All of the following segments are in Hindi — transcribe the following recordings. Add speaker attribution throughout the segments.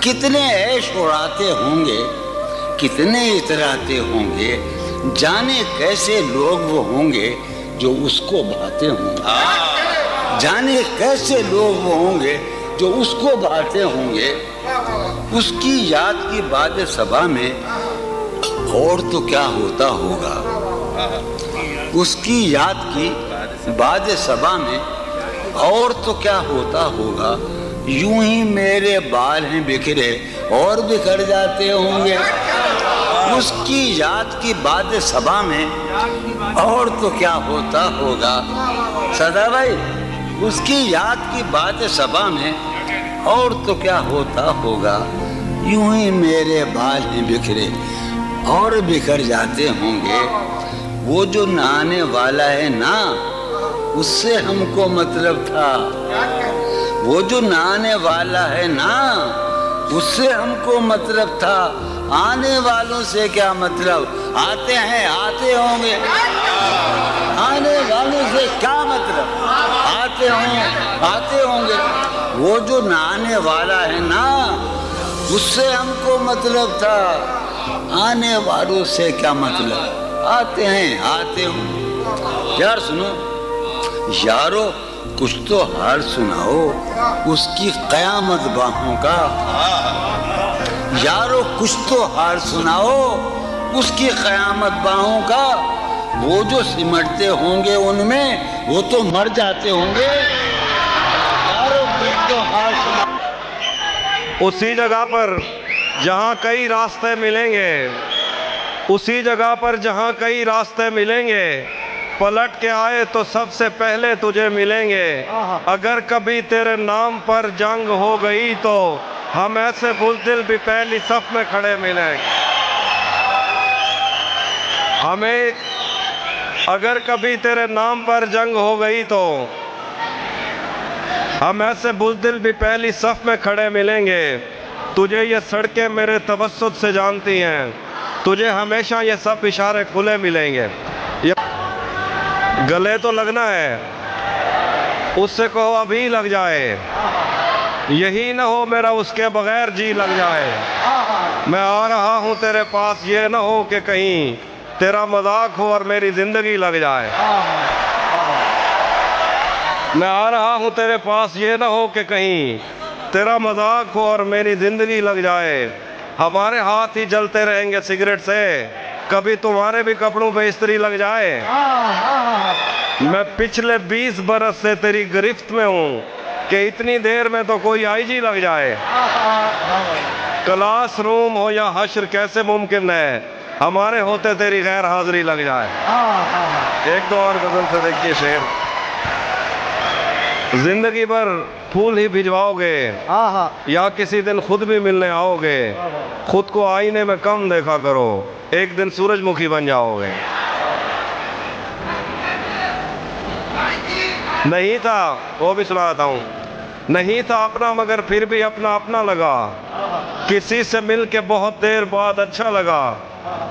Speaker 1: कितने ऐश उड़ाते होंगे, कितने इतराते होंगे, जाने कैसे लोग वो होंगे जो उसको भाते होंगे। जाने कैसे लोग वो होंगे जो उसको भाते होंगे। उसकी याद की बात सभा में और तो क्या होता होगा। उसकी याद की बात सभा में और तो क्या होता होगा। यूं ही मेरे बाल हैं बिखरे और बिखर जाते होंगे। उसकी याद की बात सभा में और तो क्या होता होगा। सदा भाई, उसकी याद की बात सभा में और तो क्या होता होगा। यूं ही मेरे बाल हैं बिखरे और बिखर जाते होंगे। वो जो नहाने वाला है ना, उससे हमको मतलब था। वो जो नहाने वाला है ना, उससे हमको मतलब था। आने वालों से क्या मतलब, आते हैं आते होंगे। आने वालों से क्या मतलब, आते होंगे। वो जो नहाने वाला है ना, उससे हमको मतलब था। आने वालों से क्या मतलब, आते हैं आते होंगे। यार सुनो यारो, कुछ तो हाल सुनाओ उसकी कयामत बाहों का। यारो कुछ तो हाल सुनाओ उसकी कयामत बाहों का। वो जो सिमटते होंगे उनमें वो तो मर जाते होंगे। यारो कुछ तो हाल सुनाओ।
Speaker 2: उसी जगह पर जहाँ कई रास्ते मिलेंगे, उसी जगह पर जहाँ कई रास्ते मिलेंगे, पलट के आए तो सबसे पहले तुझे मिलेंगे। अगर कभी तेरे नाम पर जंग हो गई तो हम ऐसे बुज़दिल भी पहली सफ में खड़े मिलेंगे। हमें अगर कभी तेरे नाम पर जंग हो गई तो हम ऐसे बुज़दिल भी पहली सफ में खड़े मिलेंगे। तुझे ये सड़कें मेरे तवस्सुत से जानती हैं, तुझे हमेशा ये सब इशारे खुले मिलेंगे। गले तो लगना है, उससे कहो अभी लग जाए। यही ना हो मेरा उसके बगैर जी लग जाए। मैं आ रहा हूँ तेरे पास, ये ना हो कि कहीं तेरा मजाक हो और मेरी ज़िंदगी लग जाए। मैं आ रहा हूँ तेरे पास, ये ना हो कि कहीं तेरा मजाक हो और मेरी ज़िंदगी लग जाए। हमारे हाथ ही जलते रहेंगे सिगरेट से, कभी तुम्हारे भी कपड़ों पे इस्त्री लग जाए। मैं पिछले 20 बरस से तेरी गिरफ्त में हूँ कि इतनी देर में तो कोई आईजी लग जाए। क्लासरूम हो या हश्र कैसे मुमकिन है, हमारे होते तेरी गैर हाजिरी लग जाए। एक दो और गजल से देखिए शेर। जिंदगी भर फूल ही भिजवाओगे या किसी दिन खुद भी मिलने आओगे। खुद को आईने में कम देखा करो, एक दिन सूरजमुखी बन जाओगे। नहीं था, वो भी सुनाता हूँ। नहीं था अपना मगर फिर भी अपना अपना लगा। किसी से मिल के बहुत देर बाद अच्छा लगा।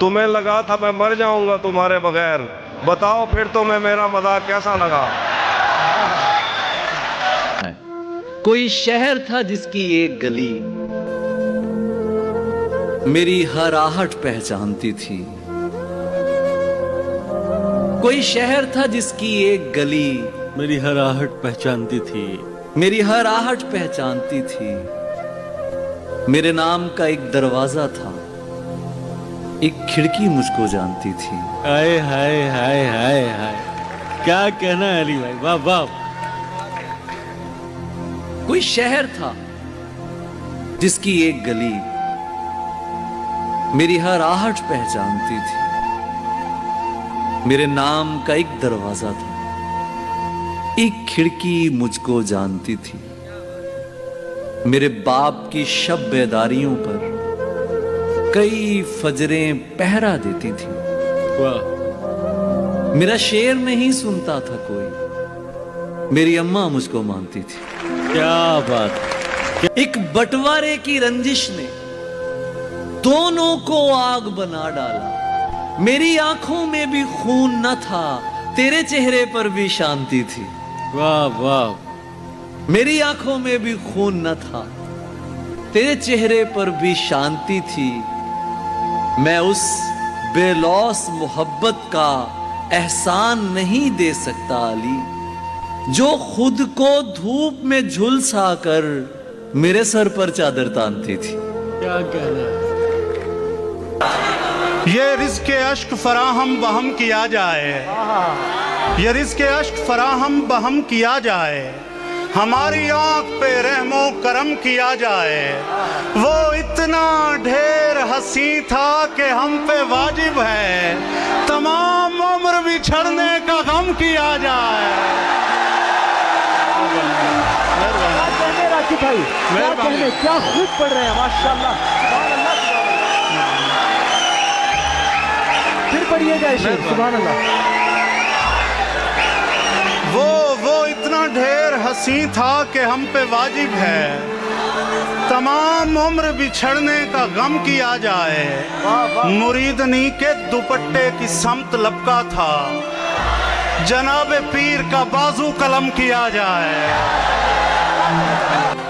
Speaker 2: तुम्हें लगा था मैं मर जाऊंगा तुम्हारे बगैर, बताओ फिर तुम्हें मेरा मजाक कैसा लगा।
Speaker 3: कोई शहर था जिसकी एक गली मेरी हर आहट पहचानती थी। कोई शहर था जिसकी एक गली
Speaker 4: मेरी हर आहट पहचानती थी।
Speaker 3: मेरी हर आहट पहचानती थी। मेरे नाम का एक दरवाजा था, एक खिड़की मुझको जानती थी।
Speaker 4: हाय हाय हाय हाय हाय, क्या कहना है अली भाई, वाह वाह।
Speaker 3: कोई शहर था जिसकी एक गली मेरी हर आहट पहचानती थी। मेरे नाम का एक दरवाजा था, एक खिड़की मुझको जानती थी। मेरे बाप की शब बेदारियों पर कई फजरें पहरा देती थी।
Speaker 4: वाह।
Speaker 3: मेरा शेर नहीं सुनता था कोई, मेरी अम्मा मुझको मानती थी।
Speaker 4: क्या बात।
Speaker 3: एक बंटवारे की रंजिश ने दोनों को आग बना डाला। मेरी आंखों में भी खून न था, तेरे चेहरे पर भी शांति थी।
Speaker 4: वाह वाह।
Speaker 3: मेरी आंखों में भी खून न था, तेरे चेहरे पर भी शांति थी। मैं उस बेलौस मोहब्बत का एहसान नहीं दे सकता अली, जो खुद को धूप में झुलसा कर मेरे सर पर चादर तानती थी।
Speaker 4: क्या कहना है?
Speaker 5: ये रिज़्क़ अश्क फराहम बहम किया जाए, ये रिज़्क़ अश्क फराहम बहम किया जाए, हमारी आँख पे रहमो करम किया जाए। वो इतना ढेर हंसी था कि हम पे वाजिब है तमाम उम्र बिछड़ने का गम किया जाए।
Speaker 6: राखी भाई क्या कहने, क्या खूब पढ़ रहे हैं माशाल्लाह। फिर पढ़िएगा शेर, सुभान अल्लाह।
Speaker 5: वो इतना ढेर हंसी था कि हम पे वाजिब है तमाम उम्र बिछड़ने का गम किया जाए। मुरीदनी के दुपट्टे की समत लपका था, जनाब पीर का बाजू कलम किया जाए।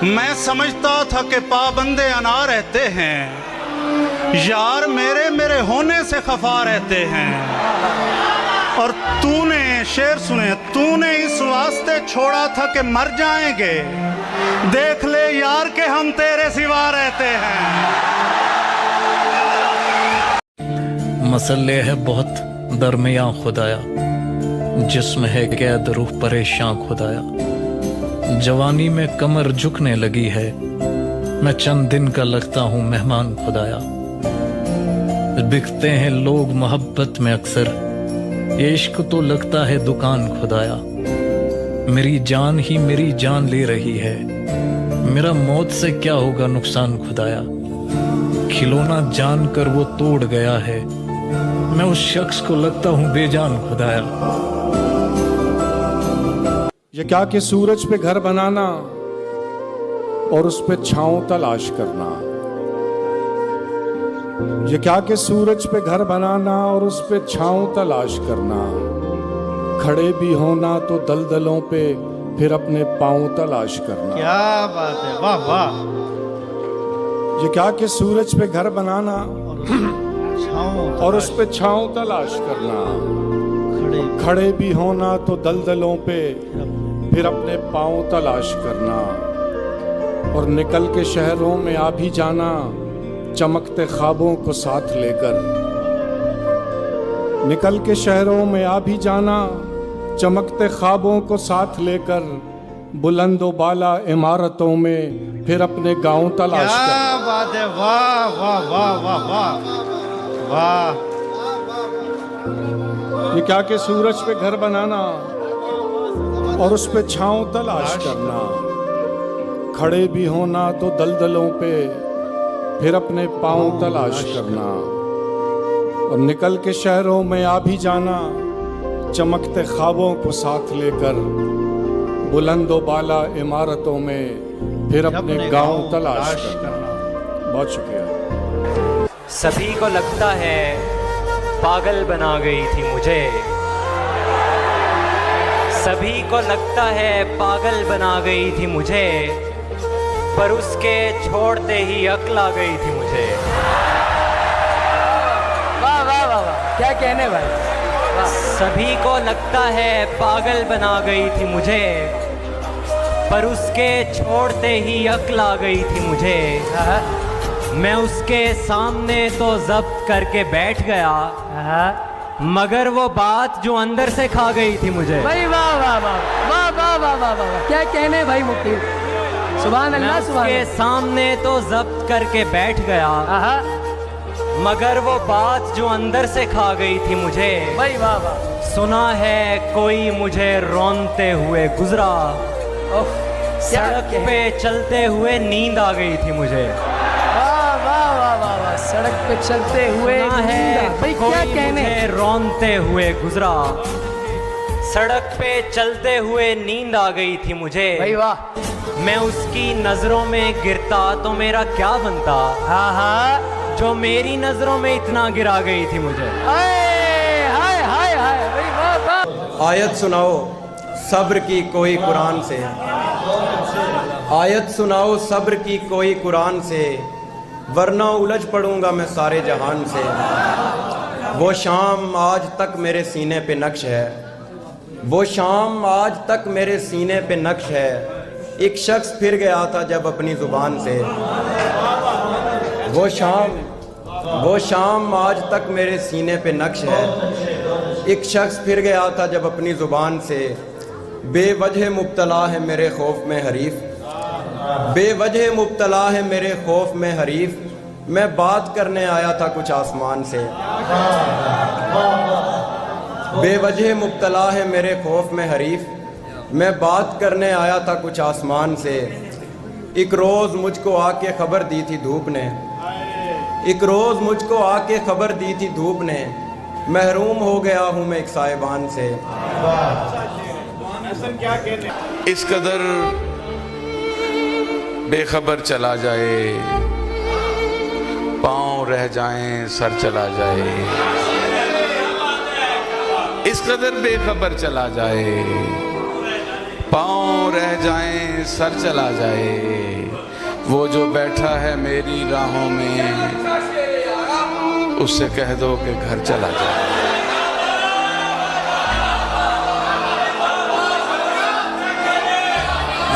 Speaker 5: मैं समझता था कि पाबंदे अना रहते हैं, यार मेरे होने से खफा रहते हैं। और तूने, शेर सुने, तूने इस वास्ते छोड़ा था कि मर जाएंगे, देख ले यार के हम तेरे सिवा रहते हैं।
Speaker 7: मसले है बहुत दरमियां खुदाया, जिस्म है कैद रूह परेशान खुदाया। जवानी में कमर झुकने लगी है, मैं चंद दिन का लगता हूँ मेहमान खुदाया। बिकते हैं लोग मोहब्बत में अक्सर, ये इश्क तो लगता है दुकान खुदाया। मेरी जान ही मेरी जान ले रही है, मेरा मौत से क्या होगा नुकसान खुदाया। खिलौना जान कर वो तोड़ गया है, मैं उस शख्स को लगता हूँ बेजान खुदाया।
Speaker 8: ये क्या कि सूरज पे घर बनाना और उस पे छांव तलाश करना, ये क्या कि सूरज पे घर बनाना और उस पे छांव तलाश करना, खड़े भी होना तो दलदलों पे फिर अपने पांव तलाश करना।
Speaker 6: क्या बात है, वाह वाह।
Speaker 8: ये क्या कि सूरज पे घर बनाना और उस पे छांव तलाश करना, खड़े भी होना तो दलदलों पे फिर अपने पांव तलाश करना, और निकल के शहरों में आ भी जाना चमकते ख्वाबों को साथ लेकर। निकल के शहरों में आ भी जाना चमकते ख्वाबों को साथ लेकर, बुलंदो बाला इमारतों में फिर अपने गांव तलाश कर।
Speaker 6: क्या बात है, वाह वाह वाह वाह वाह वाह।
Speaker 8: ये क्या कि सूरज पे घर बनाना और उस पे छांव तलाश करना, खड़े भी होना तो दलदलों पे फिर अपने पांव तलाश करना, और निकल के शहरों में आ भी जाना चमकते ख्वाबों को साथ लेकर, बुलंदो बाला इमारतों में फिर अपने गांव तलाश करना। बहुत शुक्रिया।
Speaker 9: सभी को लगता है पागल बना गई थी मुझे, सभी को लगता है पागल बना गई थी मुझे, पर उसके छोड़ते ही अक्ल आ गई थी मुझे।
Speaker 6: वाह वाह वाह वाह, क्या कहने भाई।
Speaker 9: सभी को लगता है पागल बना गई थी मुझे, पर उसके छोड़ते ही अक्ल आ गई थी मुझे। मैं उसके सामने तो जब्त करके बैठ गया, मगर वो बात जो अंदर से खा गई थी मुझे।
Speaker 6: भाई वाह वाह वाह वाह वाह वाह वाह वाह, क्या कहने भाई मुफ्ती, सुभान अल्लाह। सुभान
Speaker 9: उसके सामने तो जब्त करके बैठ गया, मगर वो बात जो अंदर से खा गई थी मुझे।
Speaker 6: भाई वाह वाह।
Speaker 9: सुना है कोई मुझे रोनते हुए गुजरा, सड़क पे चलते हुए नींद आ गई थी मुझे।
Speaker 6: वाह वाह वाह वाह वाह, सड़क पे चलते हुए
Speaker 9: है
Speaker 6: भाई, क्या कहने।
Speaker 9: मुझे रोनते हुए गुजरा, सड़क पे चलते हुए नींद आ गई थी मुझे।
Speaker 6: भाई वाह।
Speaker 9: मैं उसकी नजरों में गिरता तो मेरा क्या बनता, जो मेरी नजरों में इतना गिरा गई थी मुझे।
Speaker 6: हाय हाय हाय हाय, भाई वाह वाह।
Speaker 10: आयत सुनाओ सब्र की कोई कुरान से, आयत सुनाओ सब्र की कोई कुरान से, वरना उलझ पड़ूंगा मैं सारे जहान से। वो शाम आज तक मेरे सीने पे नक्श है, वो शाम आज तक मेरे सीने पे नक्श है। एक शख्स फिर गया था जब अपनी ज़ुबान से। वो शाम आज तक मेरे सीने पे नक्श है। एक शख्स फिर गया था जब अपनी ज़ुबान से। बेवजह मुब्तला है मेरे खौफ में हरीफ, बेवजह मुब्तला है मेरे खौफ में हरीफ। मैं बात करने आया था कुछ आसमान से। बेवजह मुब्तला है मेरे खौफ में हरीफ, मैं बात करने आया था कुछ आसमान से। एक रोज़ मुझको आके खबर दी थी धूप ने, एक रोज़ मुझको आके खबर दी थी धूप ने। महरूम हो गया हूँ मैं एक साहिबान से।
Speaker 11: इस कदर बेखबर चला जाए, पाँव रह जाएं सर चला जाए। इस कदर बेखबर चला जाए, पाँव रह जाएं सर चला जाए। वो जो बैठा है मेरी राहों में, उससे कह दो कि घर चला जाए।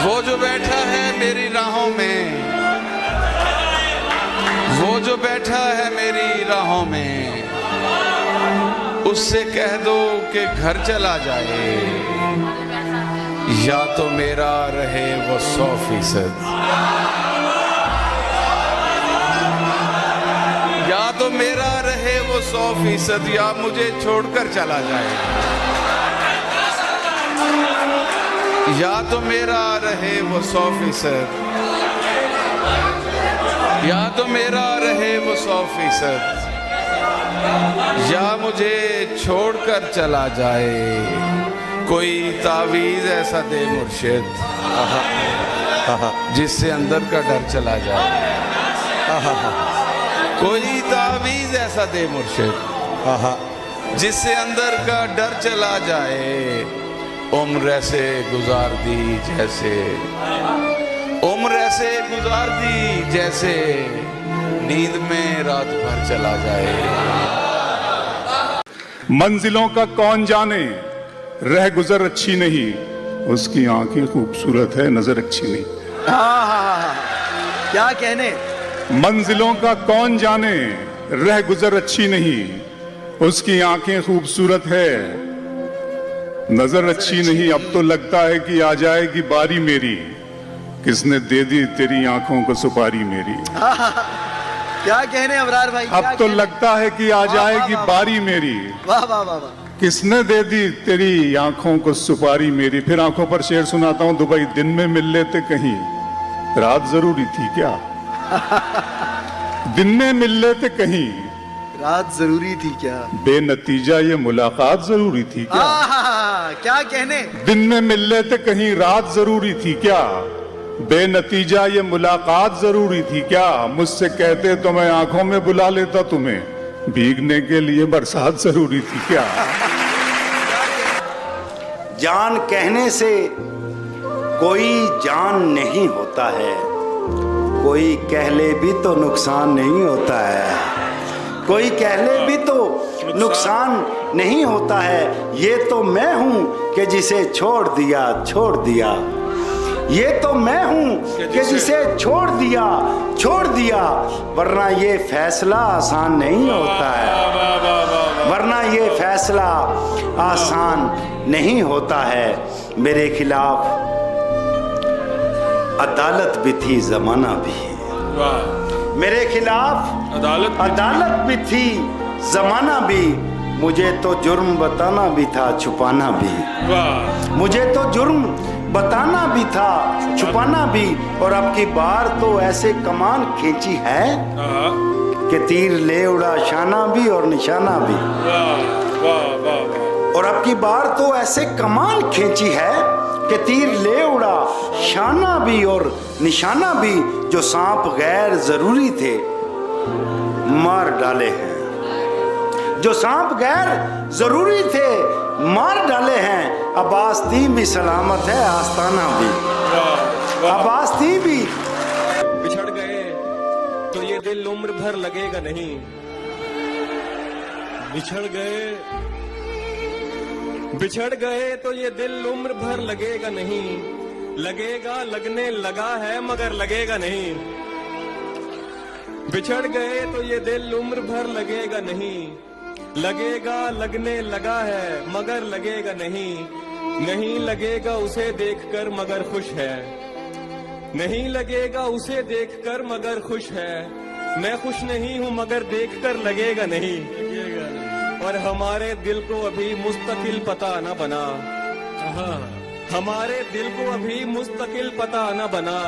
Speaker 11: वो जो बैठा है मेरी राहों में, वो जो बैठा है मेरी राहों में, उससे कह दो कि घर चला जाए। या तो मेरा रहे वो 100%, या तो मेरा रहे वो 100%, या मुझे छोड़कर चला जाए। या तो मेरा रहे वो 100%, या तो मेरा रहे वो 100%, या मुझे छोड़कर चला जाए। कोई तावीज़ ऐसा दे मुर्शिद, जिससे अंदर का डर चला जाए। कोई तावीज़ ऐसा दे मुर्शिद, जिससे अंदर का डर चला जाए। उम्र ऐसे गुजार दी जैसे, उम्र ऐसे गुजार दी जैसे, नींद में रात भर चला जाए।
Speaker 8: मंजिलों का कौन जाने, रह गुजर अच्छी नहीं, उसकी आंखें खूबसूरत है नजर अच्छी नहीं।
Speaker 3: क्या कहने।
Speaker 8: मंजिलों का कौन जाने, रह गुजर अच्छी नहीं, उसकी आंखें खूबसूरत है नजर अच्छी नहीं। अब तो लगता है कि आ जाएगी बारी मेरी, किसने दे दी तेरी आंखों को सुपारी मेरी।
Speaker 3: क्या कहने अबरार भाई।
Speaker 8: अब तो लगता है कि आ जाएगी बारी मेरी,
Speaker 3: वाह वाह वाह वाह।
Speaker 8: किसने दे दी तेरी आंखों को सुपारी मेरी। फिर आंखों पर शेर सुनाता हूँ। दुबई दिन में मिल लेते कहीं, रात जरूरी थी क्या। दिन में मिल लेते कहीं,
Speaker 3: रात जरूरी थी क्या।
Speaker 8: बेनतीजा ये मुलाकात जरूरी थी क्या।
Speaker 3: क्या कहने।
Speaker 8: दिन में मिल लेते कहीं, रात जरूरी थी क्या। बेनतीजा ये मुलाकात जरूरी थी क्या। मुझसे कहते तो मैं आंखों में बुला लेता तुम्हें, भीगने के लिए बरसात जरूरी थी क्या।
Speaker 5: जान कहने से कोई जान नहीं होता है, कोई कह ले भी तो नुकसान नहीं होता है। कोई कह ले भी तो नुकसान नहीं होता है। ये तो मैं हूं कि जिसे छोड़ दिया, छोड़ दिया। ये तो मैं हूं कि जिसे छोड़ दिया, छोड़ दिया। वरना ये फैसला आसान नहीं होता है, वरना ये फैसला आसान नहीं होता है। मेरे खिलाफ अदालत भी थी, जमाना भी। मेरे खिलाफ अदालत भी थी, जमाना भी। मुझे तो जुर्म बताना भी था, छुपाना भी। मुझे तो जुर्म बताना भी था, छुपाना भी। और अब की बार तो ऐसे कमान खींची है कि तीर ले उड़ा शाना भी और निशाना भी। और अब की बार तो ऐसे कमान खींची है कि तीर ले उड़ा शाना भी और निशाना भी। जो सांप गैर जरूरी थे मार डाले हैं, जो सांप गैर जरूरी थे मार डाले हैं। अब आस्तीन भी सलामत है, आस्ताना भी।
Speaker 8: आवाज थी भी।
Speaker 2: बिछड़ गए तो ये दिल उम्र भर लगेगा नहीं,
Speaker 4: बिछड़ गए
Speaker 2: बिछड़ गए तो ये दिल उम्र भर लगेगा नहीं, लगेगा लगने लगा है मगर लगेगा नहीं। बिछड़ गए तो ये दिल उम्र भर लगेगा नहीं, लगेगा लगने लगा है मगर लगेगा नहीं। नहीं लगेगा उसे देखकर मगर खुश है, नहीं लगेगा उसे देखकर मगर खुश है। मैं खुश नहीं हूँ मगर देखकर लगेगा नहीं। और हमारे दिल को अभी मुस्तकिल पता न बना, हमारे दिल को अभी मुस्तकिल पता न बना।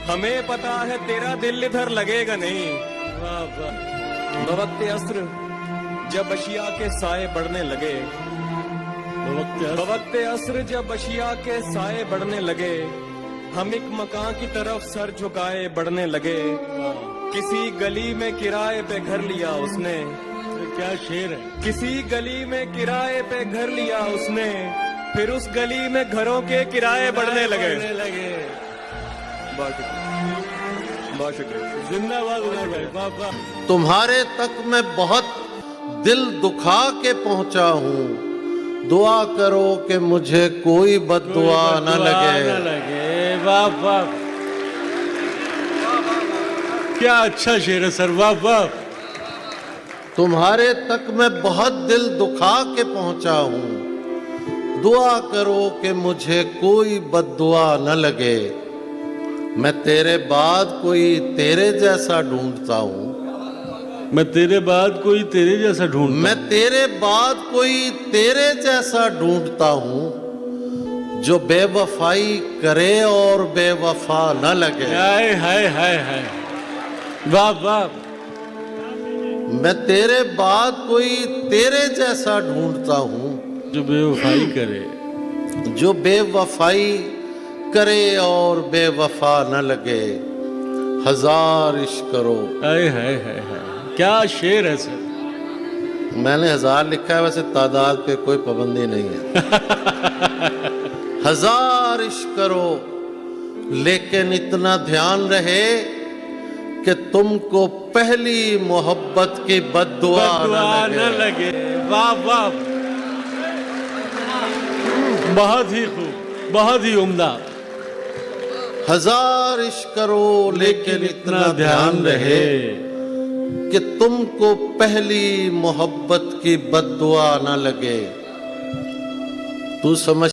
Speaker 2: हमें पता है तेरा दिल इधर लगेगा नहीं। बवक्ते अस्र जब अशिया के साए बढ़ने लगे, बवक्ते अस्र जब अशिया के साए बढ़ने लगे, हम एक मकान की तरफ सर झुकाए बढ़ने लगे। किसी गली में किराए पे घर लिया उसने,
Speaker 4: क्या शेर है।
Speaker 2: किसी गली में किराए पे घर लिया उसने, फिर उस गली में घरों के किराए बढ़ने लगे। बहुत शुक्रिया।
Speaker 4: जिंदाबाद उमर भाई, वाह वाह।
Speaker 12: तुम्हारे तक मैं बहुत दिल दुखा के पहुंचा हूँ, दुआ करो कि मुझे कोई बद्दुआ न लगे।
Speaker 4: वाह वाह, क्या अच्छा शेर है सर, वाह वाह।
Speaker 12: तुम्हारे तक मैं बहुत दिल दुखा के पहुंचा हूँ, दुआ करो कि मुझे कोई बद्दुआ न लगे। मैं तेरे बाद कोई तेरे जैसा ढूंढता हूँ,
Speaker 4: मैं तेरे बाद कोई तेरे जैसा ढूंढता,
Speaker 12: मैं तेरे बाद कोई तेरे जैसा ढूंढता हूँ, जो बेवफाई करे और बेवफा न लगे।
Speaker 4: हाय हाय हाय हाय, वाह वाह।
Speaker 12: मैं तेरे बाद कोई तेरे जैसा ढूंढता हूँ,
Speaker 4: जो बेवफाई करे,
Speaker 12: जो बेवफाई करे और बेवफा न लगे। हजार इश्क करो।
Speaker 4: हाय हाय हाय हाय, क्या शेर है सर।
Speaker 12: मैंने 1000 लिखा है, वैसे तादाद पे कोई पाबंदी नहीं है। हजार इश्क करो, लेकिन इतना ध्यान रहे कि तुमको पहली मोहब्बत की बद्दुआ न लगे।
Speaker 4: वाह वाह, बहुत ही खूब, बहुत ही उम्दा।
Speaker 12: हजार इश्क करो, लेकिन इतना ध्यान रहे कि तुमको पहली मोहब्बत की बद्दुआ न लगे। तू समझ